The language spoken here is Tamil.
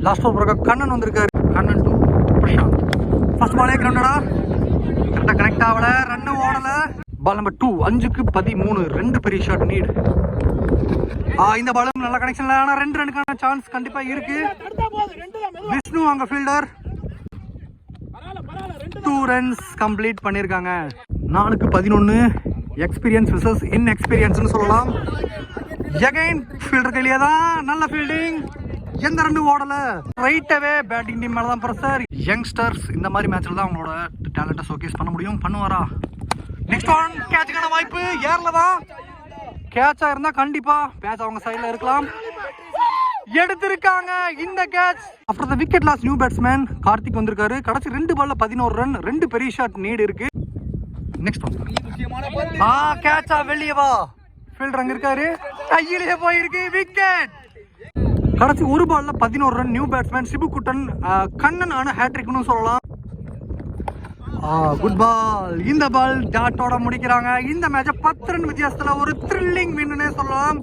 லாஸ்ட் ஓவர் கண்ணன் வந்திருக்காரு. கண்ணன் டு பிரசாந்த். ஃபர்ஸ்ட் பாலே கிரவுண்டடா கரெக்டாக கனெக்ட் ஆகல, ரன்னு ஓடல. பால் நம்பர் 2, 5க்கு 13, 2 பெரிய ஷாட் நீடு. இந்த பாலும் நல்ல கனெக்ஷன்ல, ஆனா 2 ரன்னுக்கான சான்ஸ் கண்டிப்பா இருக்கு. விஷ்ணு அங்க ஃபீல்டர் 2 ரன்ஸ் கம்ப்ளீட் பண்ணிருக்காங்க. 4க்கு 11, எக்ஸ்பீரியன்ஸ் விசஸ் இன்எக்ஸ்பீரியன்ஸ்னு சொல்லலாம். எகைன் ஃபீல்டர் கையிலே தான், நல்ல ஃபீல்டிங், எந்த ரன்னு ஓடல. ரைட்டாவே பேட்டிங் டீம் மேல தான் பிரஷர். யங்ஸ்டர்ஸ் இந்த மாதிரி மேட்ச்ல தான் அவங்களோட டேலண்ட்டை ஷோகேஸ் பண்ண முடியும். பண்ணுவாரா? நெக்ஸ்ட் ஒன் கேட்சுக்கான வாய்ப்பு ஏர்ல தான். கேட்சா இருந்தா கண்டிப்பா பேட்ச் அவங்க சைடுல இருக்கலாம். எடுத்திருக்காங்க இந்த கேட்ச். அப்புறம் the wicket loss new batsman Karthik வந்திருக்காரு. கடைசி 2 பால்ல 11 ரன், 2 பெரிய ஷாட் நீடு இருக்கு. நெக்ஸ்ட் ஒன் கேட்சா வெளியே வா. ஃபீல்டர் அங்க இருக்காரு, கையிலேயே போயிருக்கு, விக்கெட். கடைசி 1 பால்ல 11 run, new batsman Sibukuttan Kannan ஆன ஹேட்ரிக்னு சொல்லலாம். Good ball. இந்த பால் டாட்டோட முடிக்கிறாங்க. இந்த மேட்சை 10 ரன் வித்தியாசத்துல ஒரு த்ரில்லிங் வின்னே சொல்லலாம்.